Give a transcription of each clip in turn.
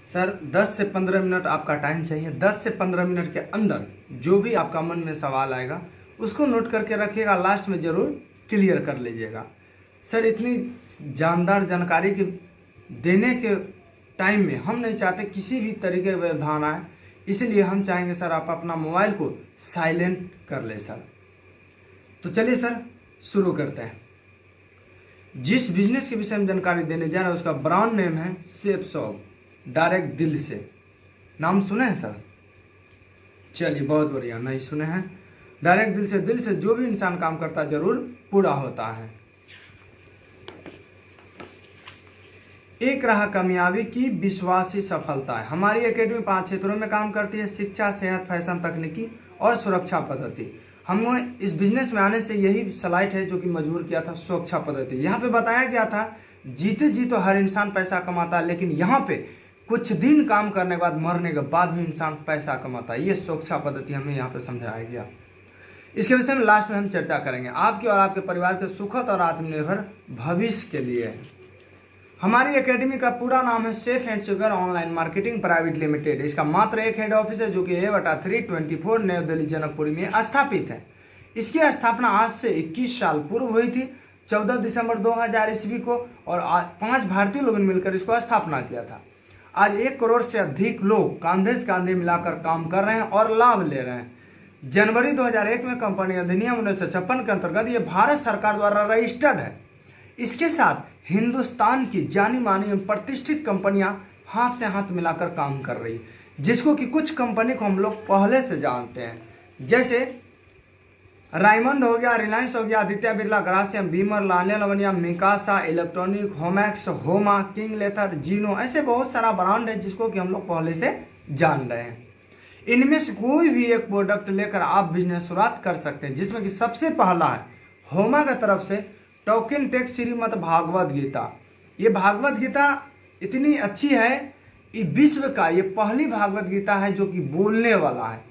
Sir 10 से 15 minute आपका time चाहिए। 10 से 15 मिनट के अंदर जो भी आपका मन में सवाल आएगा उसको नोट करके रखिएगा, लास्ट में ज़रूर क्लियर कर लीजिएगा। सर इतनी जानदार जानकारी के देने के टाइम में हम नहीं चाहते किसी भी तरीके का व्यवधान आए, इसलिए हम चाहेंगे सर आप अपना मोबाइल को साइलेंट कर ले सर। तो चलिए सर शुरू करते हैं। जिस बिजनेस के विषय में जानकारी देने जा रहा है उसका ब्रांड नेम है सेफ शॉप डायरेक्ट दिल से। नाम सुने हैं सर? चलिए बहुत बढ़िया, नहीं सुने हैं। डायरेक्ट दिल से जो भी इंसान काम करता है जरूर पूरा होता है। एक राह कामयाबी की विश्वास ही सफलता है। हमारी एकेडमी 5 क्षेत्रों में काम करती है: शिक्षा, सेहत, फैशन, तकनीकी और सुरक्षा पद्धति। हमें इस बिजनेस में आने से यही स्लाइड है जो कि मजबूर किया था, सुरक्षा पद्धति। यहाँ पे बताया गया था जीते जी तो हर इंसान पैसा कमाता है, लेकिन यहाँ पे कुछ दिन काम करने के बाद मरने के बाद भी इंसान पैसा कमाता है। ये सुरक्षा पद्धति हमें यहाँ पे समझाया गया। इसके विषय में लास्ट में हम चर्चा करेंगे। आपके और आपके परिवार के सुखद और आत्मनिर्भर भविष्य के लिए हमारी एकेडमी का पूरा नाम है safe and secure online marketing private limited. इसका मात्र एक हेड ऑफिस है जो कि A/324 नई दिल्ली जनकपुरी में स्थापित है। इसकी स्थापना आज से 21 साल पूर्व हुई थी, 14 दिसंबर 2000 ईस्वी को, और 5 भारतीय लोगों ने मिलकर इसको स्थापना किया था। आज 1 करोड़ से अधिक लोग कांधे से कांधे मिलाकर काम कर रहे हैं और लाभ ले रहे हैं। जनवरी 2001 में कंपनी अधिनियम 1956 के अंतर्गत ये भारत सरकार द्वारा रजिस्टर्ड है। इसके साथ हिंदुस्तान की जानी मानी एवं प्रतिष्ठित कंपनियां हाथ से हाथ मिलाकर काम कर रही, जिसको कि कुछ कंपनी को हम लोग पहले से जानते हैं, जैसे रायमंड हो गया, रिलायंस हो गया, आदित्य बिरला, ग्रासिम, बीमर, लालिया लवनिया, मिकासा इलेक्ट्रॉनिक, होमैक्स, होमा, किंग लेथर, जीनो, ऐसे बहुत सारा ब्रांड है जिसको कि हम लोग पहले से जान रहे हैं। इनमें से कोई भी एक प्रोडक्ट लेकर आप बिजनेस शुरुआत कर सकते हैं, जिसमें कि सबसे पहला है होमा की तरफ से टोकन टेक श्रीमद् भागवत गीता। ये भागवत गीता इतनी अच्छी है, ये विश्व का ये पहली भागवत गीता है जो कि बोलने वाला है।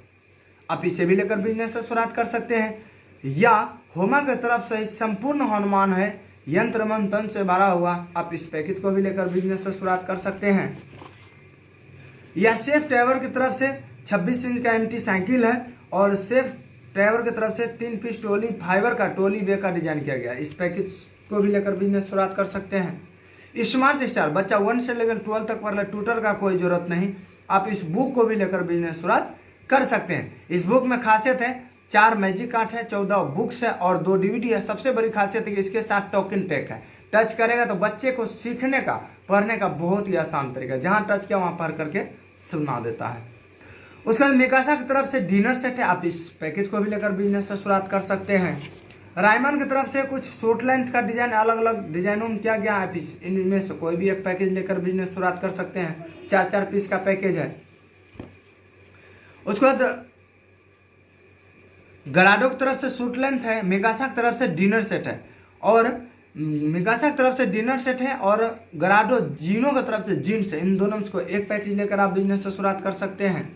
आप इसे भी लेकर बिजनेस से शुरुआत कर सकते हैं। या होमा की तरफ से संपूर्ण हनुमान है, यंत्र मंत्र से भरा हुआ, आप इस पैकेज को भी लेकर बिजनेस से शुरुआत कर सकते हैं। या सेफ ट्रैवल की तरफ से 26 इंच का एमटी साइकिल है, और सेफ ट्रैवल की तरफ से 3 पीस टोली फाइबर का टोली वे का डिजाइन किया गया। इस पैकेज को भी लेकर बिजनेस शुरुआत कर सकते हैं। स्मार्ट स्टार, बच्चा 1 से लेकर 12 तक पढ़ ले, ट्यूटर का कोई जरूरत नहीं, आप इस बुक को भी लेकर बिजनेस शुरुआत कर सकते हैं। इस बुक में खासियत है 4 मैजिक कार्ड है, 14 बुक्स है और 2 DVD है। सबसे बड़ी खासियत है कि इसके साथ टोकन टेक है। टच करेगा तो बच्चे को सीखने का, पढ़ने का बहुत ही आसान तरीका, जहाँ टच किया वहाँ पढ़ करके सुना देता है। उसके बाद मिकासा की तरफ से डिनर सेट है, आप इस पैकेज को भी लेकर बिजनेस से शुरुआत कर सकते हैं। रायमन की तरफ से कुछ शॉर्ट लेंथ का डिजाइन अलग अलग डिजाइनों में किया गया है, इनमें से कोई भी एक पैकेज लेकर बिजनेस शुरुआत कर सकते हैं। 4 पीस का पैकेज है। उसके बाद गराडो की तरफ से शॉर्ट लेंथ है, मिकासा की तरफ से डिनर सेट है, और मिकासा की तरफ से डिनर सेट है, और गराडो जीनो की तरफ से जीन्स है। इन दोनों को एक पैकेज लेकर आप बिजनेस से शुरुआत कर सकते हैं।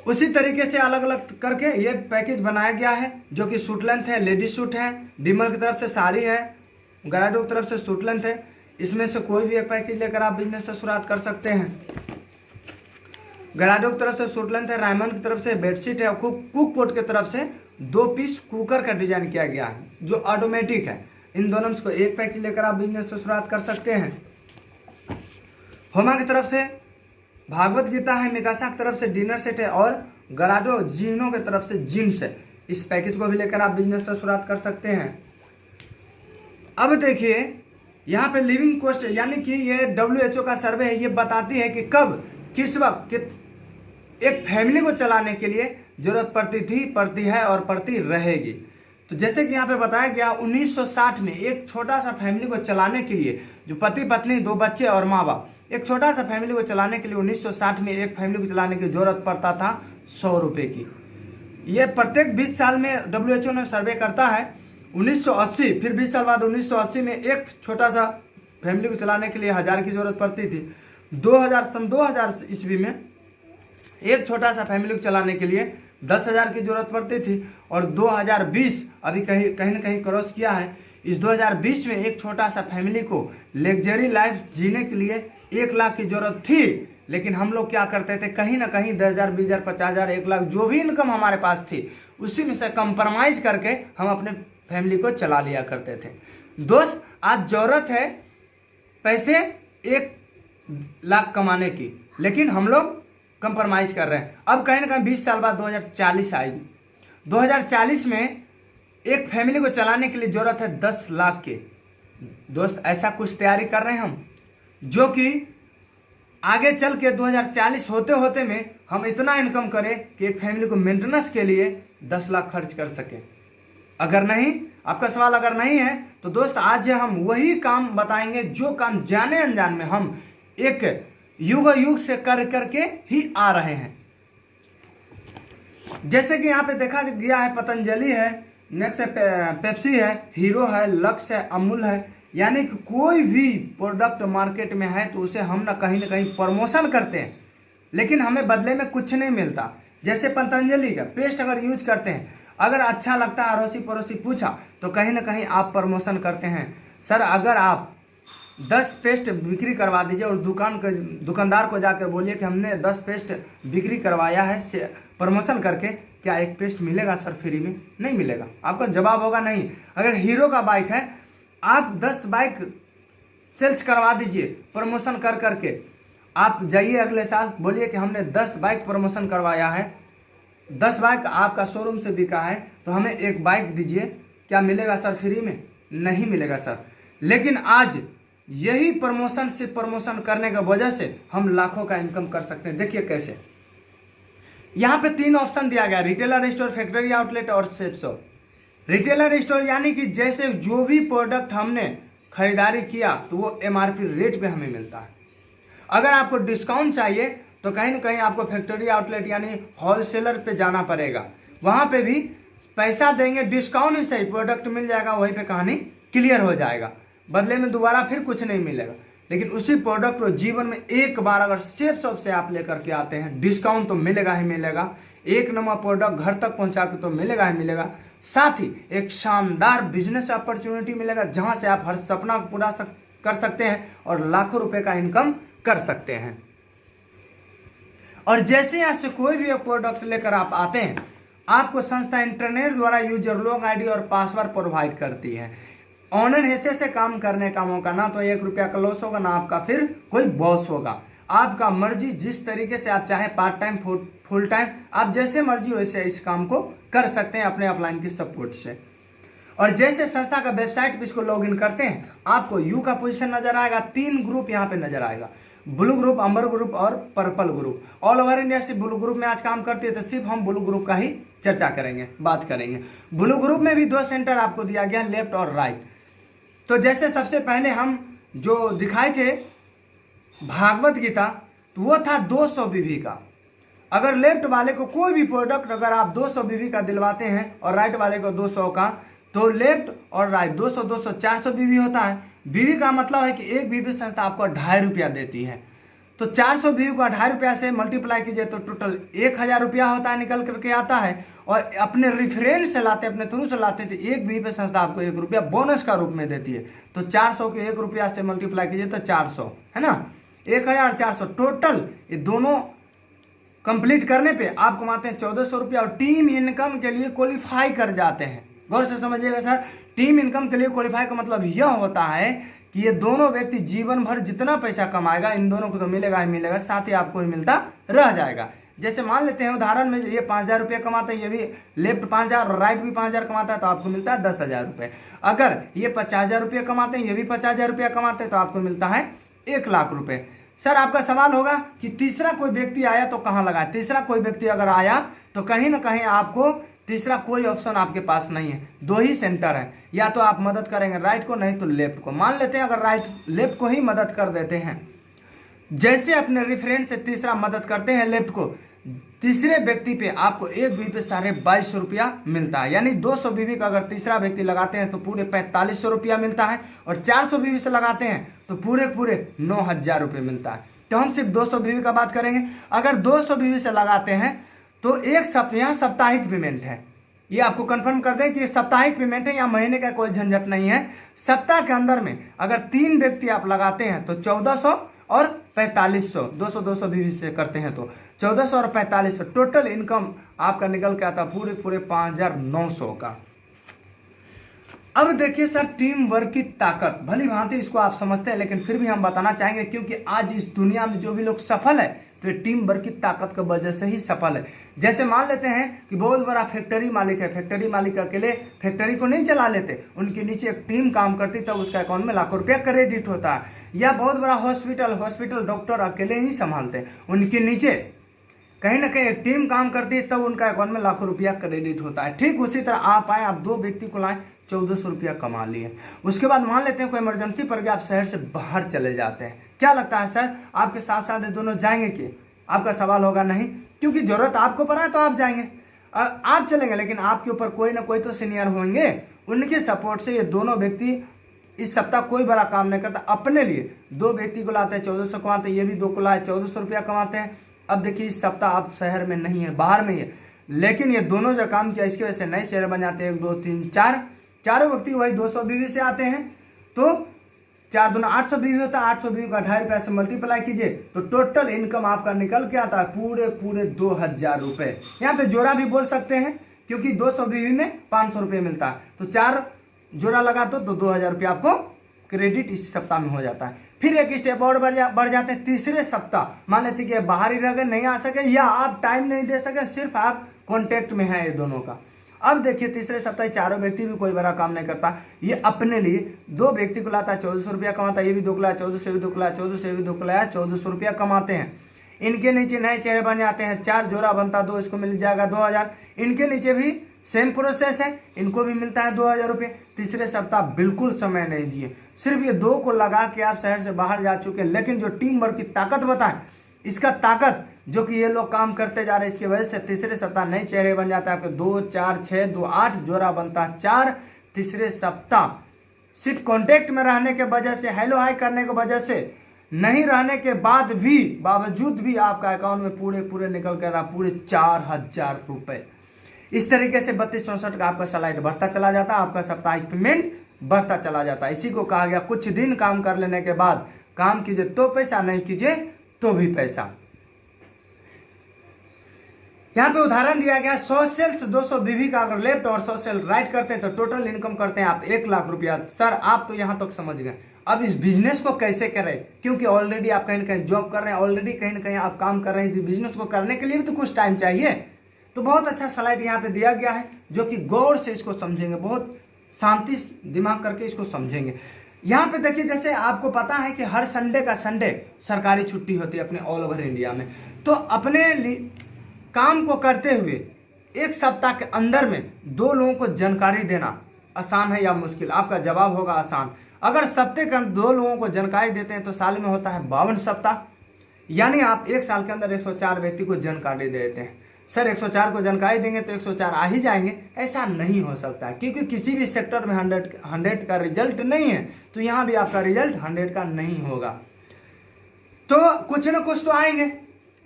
उसी तरीके से अलग अलग करके ये पैकेज बनाया गया है, जो कि सूट लेंथ है, लेडीज सूट है, डिमर की तरफ से साड़ी है, गराडो की तरफ से सूट लेंथ है। इसमें से कोई भी एक पैकेज लेकर आप बिजनेस से शुरुआत कर सकते हैं। गराडो की तरफ से सूट लेंथ है, रायमंड की तरफ से बेडशीट है, और कुक पोट की तरफ से 2 पीस कुकर का डिजाइन किया गया है जो ऑटोमेटिक है। इन दोनों को एक पैकेज लेकर आप बिजनेस से शुरुआत कर सकते हैं। होमा की तरफ से भागवत गीता है, मिकासा की तरफ से डिनर सेट है, और गराडो जीनो की तरफ से जीन्स है। इस पैकेज को भी लेकर आप बिजनेस से शुरुआत कर सकते हैं। अब देखिए यहाँ पे लिविंग कॉस्ट, यानी कि ये WHO का सर्वे है, ये बताती है कि कब किस वक्त एक फैमिली को चलाने के लिए जरूरत पड़ती थी, पड़ती है और पड़ती रहेगी। तो जैसे कि यहाँ पे बताया गया 1960 में एक छोटा सा फैमिली को चलाने के लिए, जो पति पत्नी 2 बच्चे और माँ बाप, एक छोटा सा फैमिली को चलाने के लिए 1960 में एक फैमिली को चलाने की जरूरत पड़ता था 100 रुपये की। ये प्रत्येक 20 साल में WHO ने सर्वे करता है। 1980, फिर 20 साल बाद 1980 में एक छोटा सा फैमिली को चलाने के लिए 1000 की जरूरत पड़ती थी। 2000 ईस्वी में एक छोटा सा फैमिली को चलाने के लिए 10,000 की जरूरत पड़ती थी, और 2020 अभी कहीं न कहीं क्रॉस किया है, इस 2020 में एक छोटा सा फैमिली को लग्जरी लाइफ जीने के लिए 1 लाख की जरूरत थी, लेकिन हम लोग क्या करते थे, कहीं ना कहीं 10,000, 20,000, 50,000, 1 लाख जो भी इनकम हमारे पास थी उसी में से कंप्रोमाइज करके हम अपने फैमिली को चला लिया करते थे। दोस्त, आज जरूरत है पैसे 1 लाख कमाने की, लेकिन हम लोग कंप्रोमाइज कर रहे हैं। अब कहीं ना कहीं 20 साल बाद 2040 आएगी। 2040 में एक फैमिली को चलाने के लिए जरूरत है 10 लाख की। दोस्त, ऐसा कुछ तैयारी कर रहे हैं हम, जो कि आगे चल के 2040 होते होते में हम इतना इनकम करें कि एक फैमिली को मेंटेनेंस के लिए 10 लाख खर्च कर सकें। अगर नहीं, आपका सवाल अगर नहीं है तो दोस्त, आज हम वही काम बताएंगे जो काम जाने अनजान में हम एक युग से कर करके ही आ रहे हैं। जैसे कि यहाँ पे देखा गया है, पतंजलि है, नेक्स्ट पेप्सी है, हीरो है, लक्स है, अमूल है, यानी कि कोई भी प्रोडक्ट मार्केट में है तो उसे हम ना कहीं प्रमोशन करते हैं, लेकिन हमें बदले में कुछ नहीं मिलता। जैसे पतंजलि का पेस्ट अगर यूज करते हैं, अगर अच्छा लगता है, अड़ोसी पड़ोसी पूछा तो कहीं ना कहीं आप प्रमोशन करते हैं। सर, अगर आप 10 पेस्ट बिक्री करवा दीजिए और दुकानदार को जाकर बोलिए कि हमने 10 पेस्ट बिक्री करवाया है प्रमोशन करके, क्या एक पेस्ट मिलेगा सर फ्री में? नहीं मिलेगा। आपका जवाब होगा नहीं। अगर हीरो का बाइक है, आप 10 बाइक सेल्स करवा दीजिए प्रमोशन कर करके, आप जाइए अगले साल बोलिए कि हमने 10 बाइक प्रमोशन करवाया है, 10 बाइक आपका शोरूम से बिका है तो हमें 1 बाइक दीजिए, क्या मिलेगा सर फ्री में? नहीं मिलेगा सर। लेकिन आज यही प्रमोशन करने की वजह से हम लाखों का इनकम कर सकते हैं। देखिए कैसे, यहाँ पे 3 ऑप्शन दिया गया, रिटेलर स्टोर, फैक्ट्री आउटलेट और सेल्फ शॉप। रिटेलर स्टोर यानी कि जैसे जो भी प्रोडक्ट हमने खरीदारी किया तो वो MRP रेट पे हमें मिलता है। अगर आपको डिस्काउंट चाहिए तो कहीं ना कहीं आपको फैक्ट्री आउटलेट यानी होलसेलर पे जाना पड़ेगा, वहाँ पे भी पैसा देंगे, डिस्काउंट ही सही, प्रोडक्ट मिल जाएगा, वहीं पे कहानी क्लियर हो जाएगा, बदले में दोबारा फिर कुछ नहीं मिलेगा। लेकिन उसी प्रोडक्ट को जीवन में एक बार अगर सेफ शॉप से आप लेकर के आते हैं, डिस्काउंट तो मिलेगा ही मिलेगा, 1 नंबर प्रोडक्ट घर तक पहुंचा के तो मिलेगा ही मिलेगा, साथ ही एक शानदार बिजनेस अपॉर्चुनिटी मिलेगा जहां से आप हर सपना को पूरा कर सकते हैं और लाखों रुपए का इनकम कर सकते हैं। और जैसे यहाँ से कोई भी प्रोडक्ट लेकर आप आते हैं, आपको संस्था इंटरनेट द्वारा यूजर लॉग ID और पासवर्ड प्रोवाइड करती है। ऑनलाइन हिस्से से काम करने का मौका, ना तो 1 रुपया का लॉस होगा, ना आपका फिर कोई बॉस होगा। आपका मर्जी, जिस तरीके से आप चाहें, पार्ट टाइम, फुल टाइम, आप जैसे मर्जी वैसे इस काम को कर सकते हैं अपने अपलाइन की सपोर्ट से। और जैसे संस्था का वेबसाइट पे इसको लॉगिन करते हैं, आपको यू का पोजीशन नजर आएगा, 3 ग्रुप यहाँ पे नजर आएगा, ब्लू ग्रुप, अम्बर ग्रुप और purple group. All over India से ब्लू ग्रुप में आज काम करती है, तो सिर्फ हम ब्लू ग्रुप का ही चर्चा करेंगे, बात करेंगे। ब्लू ग्रुप में भी 2 सेंटर आपको दिया गया, लेफ्ट और राइट। तो जैसे सबसे पहले हम जो दिखाए थे भागवत गीता, तो वो था 200 बीवी का। अगर लेफ्ट वाले को कोई भी प्रोडक्ट अगर आप 200 बीवी का दिलवाते हैं और राइट वाले को 200 का, तो लेफ्ट और राइट 200, 200, 400 बीवी होता है। बीवी का मतलब है कि एक बीवी संस्था आपको 2.5 रुपया देती है, तो 400 बीवी को 2.5 रुपया से मल्टीप्लाई कीजिए तो टोटल 1000 रुपया होता है, निकल करके आता है। और अपने रेफरेंस से लाते, अपने थ्रू से लाते थे, एक बीवी पे संस्था आपको 1 रुपया बोनस का रूप में देती है। तो 400 के 1 रुपया से मल्टीप्लाई कीजिए तो 400 है ना, 1400 टोटल। ये दोनों कंप्लीट करने पे आप कमाते हैं 1400 रुपया और टीम इनकम के लिए क्वालिफाई कर जाते हैं। गौर से समझिएगा सर, टीम इनकम के लिए क्वालिफाई का मतलब यह होता है कि ये दोनों व्यक्ति जीवन भर जितना पैसा कमाएगा, इन दोनों को तो मिलेगा ही मिलेगा, साथ ही आपको ही मिलता रह जाएगा। जैसे मान लेते हैं उदाहरण में, ये 5000 रुपये कमाते हैं, ये भी लेफ्ट 5000 और राइट भी 5000 कमाता है, तो आपको मिलता है 10,000 रुपये। अगर ये 50,000 रुपये कमाते हैं, ये भी 50,000 रुपया कमाते हैं, तो आपको मिलता है 1 लाख रुपये। सर, आपका सवाल होगा कि तीसरा कोई व्यक्ति आया तो कहाँ लगा? तीसरा कोई व्यक्ति अगर आया तो कहीं ना कहीं आपको तीसरा कोई ऑप्शन आपके पास नहीं है, 2 ही सेंटर है, या तो आप मदद करेंगे राइट को, नहीं तो लेफ्ट को। मान लेते हैं अगर राइट लेफ्ट को ही मदद कर देते हैं, जैसे अपने रेफरेंस से तीसरा मदद करते हैं लेफ्ट को, तीसरे व्यक्ति पे आपको एक बीवी पे 22.5 रुपया मिलता है। यानी 200 बीवी का अगर तीसरा व्यक्ति लगाते हैं तो पूरे 4500 रुपया मिलता है, और 400 बीवी से लगाते हैं तो पूरे 9000 रुपये मिलता है। तो हम सिर्फ 200 बीवी का बात करेंगे। अगर 200 बीवी से लगाते हैं तो एक यहाँ साप्ताहिक पेमेंट है, ये आपको कंफर्म कर दें कि ये साप्ताहिक पेमेंट है या महीने का कोई झंझट नहीं है। सप्ताह के अंदर में अगर 3 व्यक्ति आप लगाते हैं तो 1400 और 4500, 200 भी से करते हैं तो 1400 और 4500 टोटल इनकम आपका निकल के आता पूरे पूरे 5900 का। अब देखिए सर, टीम वर्क की ताकत भली भांति इसको आप समझते हैं, लेकिन फिर भी हम बताना चाहेंगे क्योंकि आज इस दुनिया में जो भी लोग सफल है तो ये टीम वर्क की ताकत की वजह से ही सफल है। जैसे मान लेते हैं कि बहुत बड़ा फैक्ट्री मालिक है, फैक्ट्री मालिक अकेले फैक्ट्री को नहीं चला लेते, उनके नीचे एक टीम काम करती तब उसका अकाउंट में लाखों रुपया क्रेडिट होता है। या बहुत बड़ा हॉस्पिटल डॉक्टर अकेले ही संभालते हैं, उनके नीचे कहीं ना कहीं एक टीम काम करती है तब उनका अकाउंट में लाखों रुपया क्रेडिट होता है। ठीक उसी तरह आप आए, आप 2 व्यक्ति को लाएं, 1400 रुपया कमा लिए। उसके बाद मान लेते हैं कोई इमरजेंसी पर भी आप शहर से बाहर चले जाते हैं, क्या लगता है सर आपके साथ साथ ये दोनों जाएंगे कि? आपका सवाल होगा नहीं, क्योंकि जरूरत आपको पड़ा है तो आप जाएंगे, आप चलेंगे, लेकिन आपके ऊपर कोई ना कोई तो सीनियर होंगे, उनके सपोर्ट से ये दोनों व्यक्ति इस सप्ताह कोई बड़ा काम नहीं करता, अपने लिए 2 व्यक्ति को लाते हैं, 1400 कमाते हैं, ये भी 2 को लाए 1400 रुपया कमाते हैं। अब देखिए इस सप्ताह आप शहर में नहीं है, बाहर में ही है, लेकिन ये दोनों जो काम किया इसकी वजह से नए चेहरे बन जाते हैं। 1 2 3 4 चारों व्यक्ति वही 200 बीवी से आते हैं, तो 4 दूना 800 बीवी होता है, 800 बीवी का 2.5 रुपये से मल्टीप्लाई कीजिए तो टोटल इनकम आपका निकल के आता है पूरे पूरे 2000 रुपये। यहाँ पे जोड़ा भी बोल सकते हैं क्योंकि 200 बीवी में 500 रुपये मिलता है, तो 4 जोड़ा लगा दो तो 2000 रुपये आपको क्रेडिट इस सप्ताह में हो जाता है। फिर एक स्टेप और बढ़ जाते हैं तीसरे सप्ताह, मान लेते कि बाहर ही रह गए, नहीं आ सके या आप टाइम नहीं दे सके, सिर्फ आप कॉन्टेक्ट में हैं ये दोनों का। अब देखिए तीसरे सप्ताह चारों व्यक्ति भी कोई बड़ा काम नहीं करता, ये अपने लिए 2 व्यक्ति को लाता है, 1400 रुपया कमाता है, ये भी 2 को लाया, 1400 से भी 2 को लाया, 1400 से भी 2 को लाया, 1400 रुपया कमाते हैं। इनके नीचे नए चेहरे बन जाते हैं, 4 जोड़ा बनता 2, इसको मिल जाएगा 2000। इनके नीचे भी सेम प्रोसेस है, इनको भी मिलता है 2000 रुपये। तीसरे सप्ताह बिल्कुल समय नहीं दिए, सिर्फ ये 2 को लगा के आप शहर से बाहर जा चुके हैं। लेकिन जो टीम वर्क की ताकत बताएं, इसका ताकत जो कि ये लोग काम करते जा रहे हैं, इसकी वजह से तीसरे सप्ताह नए चेहरे बन जाता है आपके 2 4 6 2 8 जोड़ा बनता है 4। तीसरे सप्ताह सिर्फ कांटेक्ट में रहने के वजह से, हेलो हाई करने की वजह से, नहीं रहने के बावजूद भी आपका अकाउंट में पूरे पूरे निकल कर रहा पूरे 4000 रुपये। इस तरीके से 3264 का आपका स्लाइड बढ़ता चला जाता है, आपका साप्ताहिक पेमेंट बढ़ता चला जाता है। इसी को कहा गया कुछ दिन काम कर लेने के बाद काम कीजिए तो पैसा, नहीं कीजिए तो भी पैसा। यहाँ पे उदाहरण दिया गया 100 सेल्स 200 बीवी का अगर लेफ्ट और 100 सेल राइट करते हैं तो टोटल इनकम करते हैं आप 1 लाख रुपया। सर आप तो यहाँ तक समझ गए, अब इस बिजनेस को कैसे करें, क्योंकि ऑलरेडी आप कहीं ना कहीं जॉब कर रहे हैं, ऑलरेडी कहीं ना कहीं आप काम कर रहे हैं, बिजनेस को करने के लिए भी तो कुछ टाइम चाहिए। तो बहुत अच्छा स्लाइड यहाँ पे दिया गया है जो कि गौर से इसको समझेंगे, बहुत शांति दिमाग करके इसको समझेंगे। यहाँ पे देखिए जैसे आपको पता है कि हर संडे का संडे सरकारी छुट्टी होती है अपने ऑल ओवर इंडिया में, तो अपने काम को करते हुए 1 सप्ताह के अंदर में 2 लोगों को जानकारी देना आसान है या मुश्किल? आपका जवाब होगा आसान। अगर सप्ताह के 2 लोगों को जानकारी देते हैं तो साल में होता है 52 सप्ताह, यानी आप 1 साल के अंदर 104 व्यक्ति को जानकारी देते हैं। सर 104 को जानकारी देंगे तो 104 आ ही जाएंगे, ऐसा नहीं हो सकता है, क्योंकि किसी भी सेक्टर में 100 का रिजल्ट नहीं है, तो यहाँ भी आपका रिजल्ट 100 का नहीं होगा। तो कुछ ना कुछ तो आएंगे।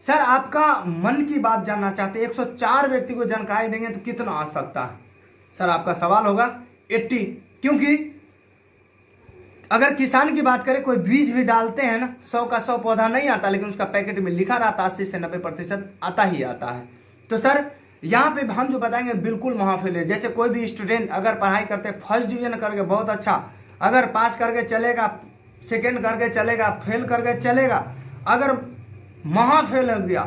सर आपका मन की बात जानना चाहते हैं, 104 व्यक्ति को जानकारी देंगे तो कितना आ सकता है? सर आपका सवाल होगा 80, क्योंकि अगर किसान की बात करें, कोई बीज भी डालते हैं ना, 100 का 100 पौधा नहीं आता, लेकिन उसका पैकेट में लिखा रहता है 80 से 90% आता ही आता है। तो सर यहाँ पे हम जो बताएंगे बिल्कुल महाफिल है। जैसे कोई भी स्टूडेंट अगर पढ़ाई करते फर्स्ट डिवीजन करके बहुत अच्छा, अगर पास करके चलेगा, सेकेंड करके चलेगा, फेल करके चलेगा, अगर महाफेल हो गया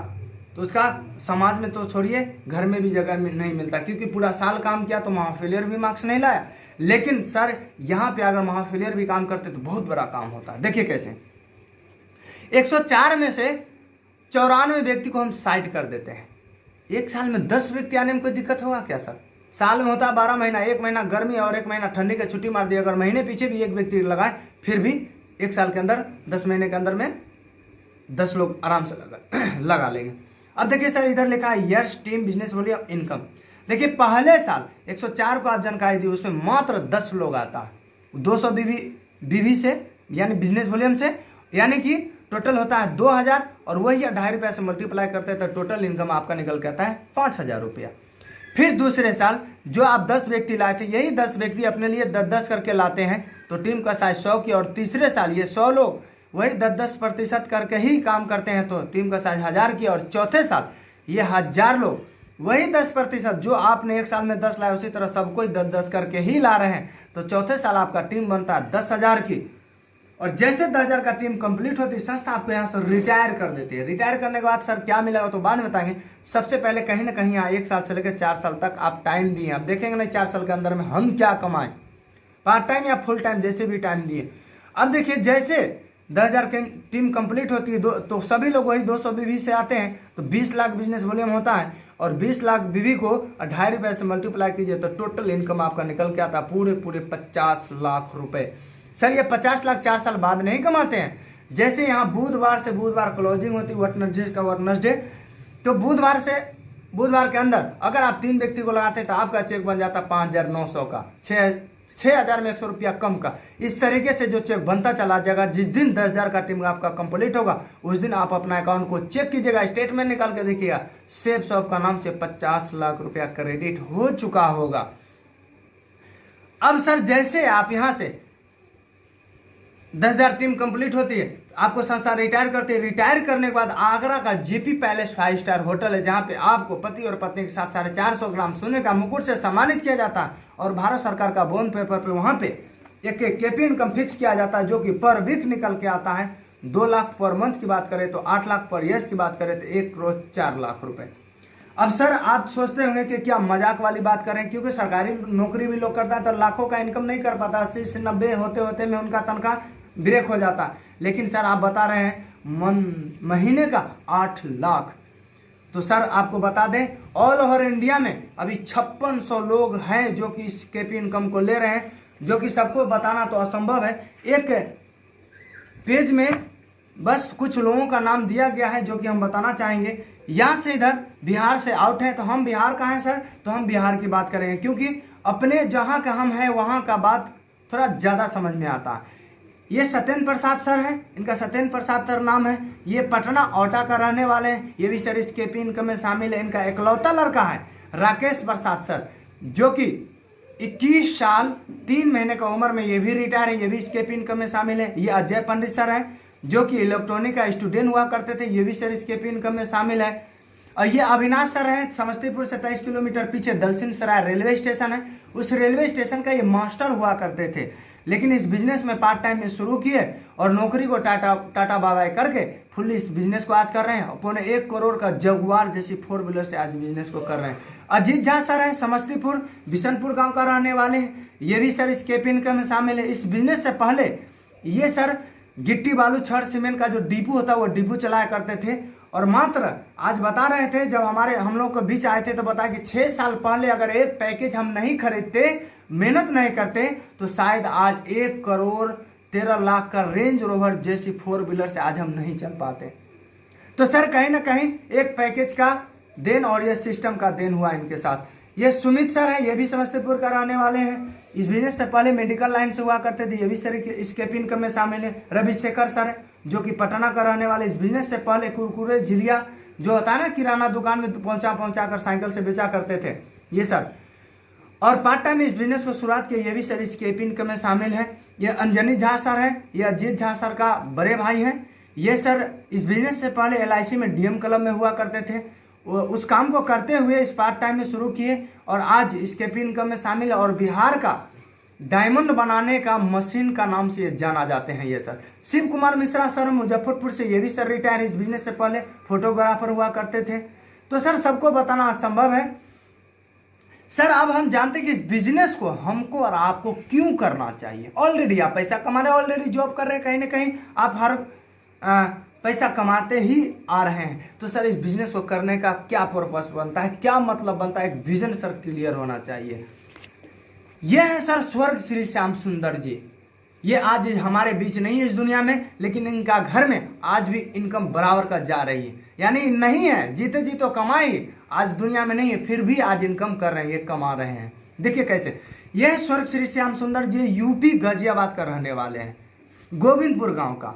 तो उसका समाज में तो छोड़िए घर में भी जगह में नहीं मिलता, क्योंकि पूरा साल काम किया तो महाफेलियर भी मार्क्स नहीं लाया। लेकिन सर यहाँ पे अगर महाफेलियर भी काम करते तो बहुत बड़ा काम होता है। देखिए कैसे 104 में से 94 व्यक्ति को हम साइड कर देते हैं। 1 साल में 10 व्यक्ति आने में कोई दिक्कत होगा क्या? सर साल में होता है 12 महीना, 1 महीना गर्मी और 1 महीना ठंडी का छुट्टी मार दी, अगर महीने पीछे भी 1 व्यक्ति लगाए फिर भी 1 साल के अंदर 10 महीने के अंदर में 10 लोग आराम से लगा लेंगे। अब देखिए सर इधर लिखा है years team business volume income. देखिए पहले साल 104 को आप जानकारी दी, उसमें मात्र 10 लोग आता है 200 बीवी से, यानी बिजनेस वॉल्यूम से, यानी कि टोटल होता है 2000 और वही 2.5 रुपये से मल्टीप्लाई करते हैं तो टोटल इनकम आपका निकल के आता है 5000 रुपया। फिर दूसरे साल जो आप 10 व्यक्ति लाए थे, यही 10 व्यक्ति अपने लिए 10-10 करके लाते हैं, तो टीम का साइज 100 की, और तीसरे साल ये 100 लोग वही 10-10% करके ही काम करते हैं, तो टीम का साइज 1000 की, और चौथे साल ये 1000 लोग वही 10% जो आपने एक साल में 10 लाए, उसी तरह सबको 10-10 करके ही ला रहे हैं, तो चौथे साल आपका टीम बनता है 10,000 की। और जैसे 10,000 का टीम कंप्लीट होती है, संस्था आपको यहाँ से रिटायर कर देती है। रिटायर करने के बाद सर क्या मिलेगा तो बाद में बताएंगे। सबसे पहले कहीं ना कहीं यहाँ 1 साल से लेकर 4 साल तक आप टाइम दिए, आप देखेंगे ना 4 साल के अंदर में हम क्या कमाएं, पार्ट टाइम या फुल टाइम जैसे भी टाइम दिए। अब देखिए जैसे 10,000 की टीम कंप्लीट होती है तो सभी लोग वही 200 बीवी से आते हैं, तो 20 लाख बिजनेस वॉल्यूम होता है, और 20 लाख बीवी को 2.5 रुपये से मल्टीप्लाई कीजिए तो टोटल इनकम आपका निकल के आता पूरे 50 लाख रुपए। सर ये 50 लाख 4 साल बाद नहीं कमाते हैं। जैसे यहाँ बुधवार से बुधवार क्लोजिंग होती है, वेडनेसडे, तो बुधवार के अंदर अगर आप 3 व्यक्ति को लगाते तो आपका चेक बन जाता 5,900 का, 6,000 में 100 रुपया कम का। इस तरीके से जो चेक बनता चला जाएगा, जिस दिन 10,000 का टीम आपका कंप्लीट होगा उस दिन आप अपना अकाउंट को चेक कीजिएगा, स्टेटमेंट निकाल के देखिएगा, सेफ शॉप का नाम से 50 लाख रुपया क्रेडिट हो चुका होगा। अब सर जैसे आप यहाँ से 10,000 टीम कंप्लीट होती है, आपको संस्था रिटायर करती है। रिटायर करने के बाद आगरा का जेपी पैलेस 5 स्टार होटल है, जहां पे आपको पति और पत्नी के साथ 450 ग्राम सोने का मुकुट से सम्मानित किया जाता है, और भारत सरकार का बॉन्ड पेपर पे वहां पे एक केपी इनकम फिक्स किया जाता है, जो कि पर वीक निकल के आता है 2 लाख पर मंथ की बात करें तो 8 लाख पर ईयर की बात करें तो 1,04,00,000 रुपए। अब सर आप सोचते होंगे कि क्या मजाक वाली बात करें, क्योंकि सरकारी नौकरी भी लोग करता है तो लाखों का इनकम नहीं कर पाता, 80 से 90 होते होते में उनका तनख्वाह ब्रेक हो जाता। लेकिन सर आप बता रहे हैं महीने का 8 लाख। तो सर आपको बता दें ऑल ओवर इंडिया में अभी 5600 लोग हैं जो कि इस केपी इनकम को ले रहे हैं, जो कि सबको बताना तो असंभव है। एक पेज में बस कुछ लोगों का नाम दिया गया है जो कि हम बताना चाहेंगे। यहाँ से इधर बिहार से आउट है, तो हम बिहार का हैं सर, तो हम बिहार की बात करेंगे, क्योंकि अपने जहाँ का हम हैं वहाँ का बात थोड़ा ज़्यादा समझ में आता है। ये सत्येंद्र प्रसाद सर हैं, इनका सत्येंद्र प्रसाद सर नाम है, ये पटना औटा का रहने वाले हैं, ये भी सर इस केपी इनकम में शामिल है। इनका इकलौता लड़का है राकेश प्रसाद सर, जो कि 21 साल 3 महीने का उम्र में ये भी रिटायर है, ये भी इस केपी इनकम में शामिल है। ये अजय पंडित सर हैं, जो कि इलेक्ट्रॉनिक का स्टूडेंट हुआ करते थे, ये भी सर इस केपी इनकम में शामिल है। और ये अविनाश सर हैं, समस्तीपुर से 23 किलोमीटर पीछे दलसिंह सराय रेलवे स्टेशन है, उस रेलवे स्टेशन का ये मास्टर हुआ करते थे, लेकिन इस बिजनेस में पार्ट टाइम में शुरू किए और नौकरी को टाटा बाय करके फुल्ली इस बिजनेस को आज कर रहे हैं। 1.25 करोड़ का जगुआर जैसी 4 व्हीलर से आज बिजनेस को कर रहे हैं। अजीत झा सर हैं, समस्तीपुर बिशनपुर गांव का रहने वाले हैं, ये भी सर इस केपी इनकम में शामिल है। इस बिजनेस से पहले ये सर गिट्टी बालू छड़ सीमेंट का जो डिपो होता है वो डिपो चलाया करते थे, और मात्र आज बता रहे थे जब हम लोग के बीच आए थे तो बताया कि 6 साल पहले अगर एक पैकेज हम नहीं खरीदते, मेहनत नहीं करते, तो शायद आज 1,13,00,000 का रेंज रोवर जैसी 4 व्हीलर से आज हम नहीं चल पाते। तो सर कहीं ना कहीं एक पैकेज का देन और ये सिस्टम का देन हुआ इनके साथ। ये सुमित सर है, ये भी समस्तीपुर का रहने वाले हैं, इस बिजनेस से पहले मेडिकल लाइन से हुआ करते थे, ये भी सर इस केपी इनकम में शामिल है। रविशेखर सर है, जो कि पटना का रहने वाले, इस बिजनेस से पहले कुरकुरे झिलिया जो होता है ना किराना दुकान में पहुंचा कर साइकिल से बेचा करते थे ये सर, और पार्ट टाइम इस बिजनेस को शुरुआत की, ये भी सर इस केपी इनकम में शामिल है। ये अंजनी झा सर है, ये अजीत झा सर का बड़े भाई हैं, ये सर इस बिजनेस से पहले LIC में DM क्लब में हुआ करते थे, उस काम को करते हुए इस पार्ट टाइम में शुरू किए और आज इस केपी इनकम में शामिल है। और बिहार का डायमंड बनाने का मशीन का नाम से ये जाना जाते हैं ये सर। शिव कुमार मिश्रा सर मुजफ्फरपुर से, ये भी सर रिटायर, इस बिजनेस से पहले फोटोग्राफर हुआ करते थे। तो सर सबको बताना असंभव है। सर अब हम जानते हैं कि इस बिजनेस को हमको और आपको क्यों करना चाहिए। ऑलरेडी आप पैसा कमा रहे हैं, ऑलरेडी जॉब कर रहे हैं, कहीं ना कहीं आप हर पैसा कमाते ही आ रहे हैं। तो सर इस बिजनेस को करने का क्या पर्पस बनता है, क्या मतलब बनता है, एक विजन सर क्लियर होना चाहिए। यह है सर स्वर्ग श्री श्याम सुंदर जी। ये आज हमारे बीच नहीं है इस दुनिया में, लेकिन इनका घर में आज भी इनकम बराबर का जा रही है, यानी नहीं है जीते जी तो कमाई, आज दुनिया में नहीं है फिर भी आज इनकम कर रहे हैं, ये कमा रहे हैं। देखिए कैसे, यह स्वर्ग श्री श्याम सुंदर जी यूपी गाजियाबाद का रहने वाले हैं, गोविंदपुर गांव का।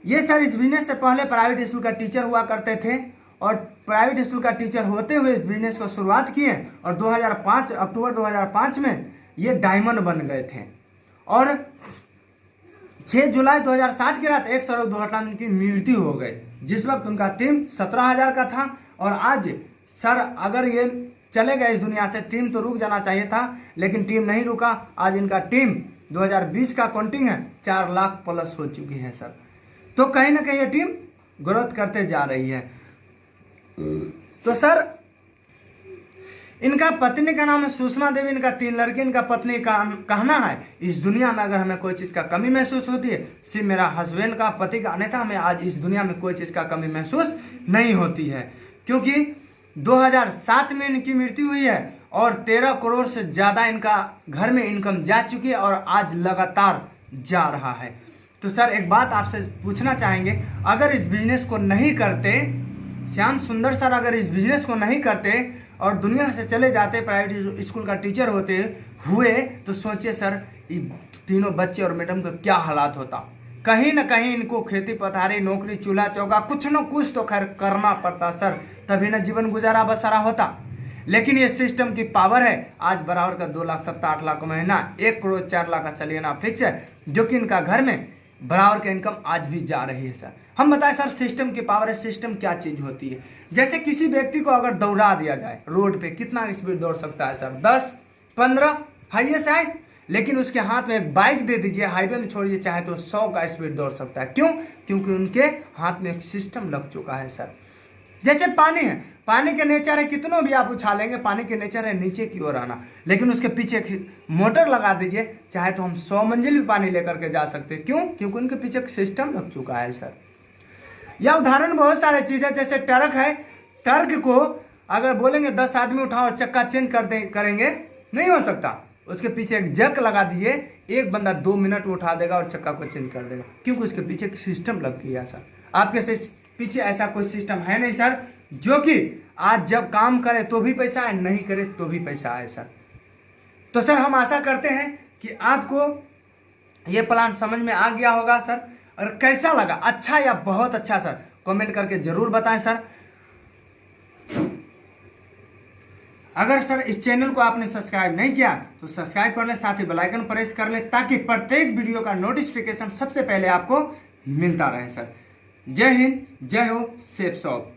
ये सर इस बिजनेस से पहले प्राइवेट स्कूल का टीचर हुआ करते थे और प्राइवेट स्कूल का टीचर होते हुए इस बिजनेस को शुरुआत किए और 2005 अक्टूबर 2005 में ये डायमंड बन गए थे। और 6 जुलाई 2007 की रात एक सड़क दुर्घटना में उनकी मृत्यु हो गई। जिस वक्त उनका टीम 17,000 का था और आज सर अगर ये चले गए इस दुनिया से, टीम तो रुक जाना चाहिए था लेकिन टीम नहीं रुका। आज इनका टीम 2020 का काउंटिंग है 4 लाख प्लस हो चुकी है सर। तो कहीं ना कहीं ये टीम ग्रोथ करते जा रही है। तो सर इनका पत्नी का नाम है सुषमा देवी, इनका 3 लड़के, इनका पत्नी का कहना है इस दुनिया में अगर हमें कोई चीज़ का कमी महसूस होती है सिर्फ मेरा हस्बैंड का, पति का, अन्यथा हमें आज इस दुनिया में कोई चीज़ का कमी महसूस नहीं होती है। क्योंकि 2007 में इनकी मृत्यु हुई है और 13 करोड़ से ज़्यादा इनका घर में इनकम जा चुकी है और आज लगातार जा रहा है। तो सर एक बात आपसे पूछना चाहेंगे, अगर इस बिजनेस को नहीं करते, श्याम सुंदर सर अगर इस बिजनेस को नहीं करते और दुनिया से चले जाते, प्राइवेट स्कूल का टीचर होते हुए, तो सोचिए सर तीनों बच्चे और मैडम का क्या हालात होता। कहीं ना कहीं इनको खेती पथारी, नौकरी, चूल्हा चौका कुछ न कुछ तो खैर करना पड़ता सर, तभी ना जीवन गुजारा बसरा होता। लेकिन ये सिस्टम की पावर है। आज बराबर का 2 लाख 7-8 लाख महीना, 1 करोड़ 4 लाख का सलियाना फिक्स है, जो कि इनका घर में बराबर का इनकम आज भी जा रही है सर। हम बताएं सर सिस्टम की पावर है। सिस्टम क्या चीज़ होती है? जैसे किसी व्यक्ति को अगर दौड़ा दिया जाए रोड पे, कितना स्पीड दौड़ सकता है सर? 10, 15 हाईएस्ट है। लेकिन उसके हाथ में एक बाइक दे दीजिए, हाईवे में छोड़िए, चाहे तो 100 का स्पीड दौड़ सकता है। क्यों? क्योंकि उनके हाथ में एक सिस्टम लग चुका है सर। जैसे पानी है, पानी के नेचर है कितनों भी आप उछालेंगे, पानी के नेचर है नीचे की ओर आना, लेकिन उसके पीछे मोटर लगा दीजिए, चाहे तो हम 100 मंजिल भी पानी लेकर के जा सकते हैं। क्यों? क्योंकि उनके पीछे एक सिस्टम लग चुका है सर। या उदाहरण बहुत सारे चीज़ें, जैसे ट्रक है, ट्रक को अगर बोलेंगे 10 आदमी उठाओ चक्का चेंज करेंगे, नहीं हो सकता। उसके पीछे एक जैक लगा दीजिए, एक बंदा 2 मिनट में उठा देगा और चक्का को चेंज कर देगा, क्योंकि उसके पीछे एक सिस्टम लग गया सर। आपके पीछे ऐसा कोई सिस्टम है नहीं सर, जो कि आज जब काम करे तो भी पैसा है, नहीं करे तो भी पैसा है सर। तो सर हम आशा करते हैं कि आपको ये प्लान समझ में आ गया होगा सर। और कैसा लगा, अच्छा या बहुत अच्छा सर, कमेंट करके जरूर बताएं सर। अगर सर इस चैनल को आपने सब्सक्राइब नहीं किया तो सब्सक्राइब कर ले, साथ ही बेल आइकन प्रेस कर ले, ताकि प्रत्येक वीडियो का नोटिफिकेशन सबसे पहले आपको मिलता रहे सर। जय हिंद, जय हो, सेफ शॉप।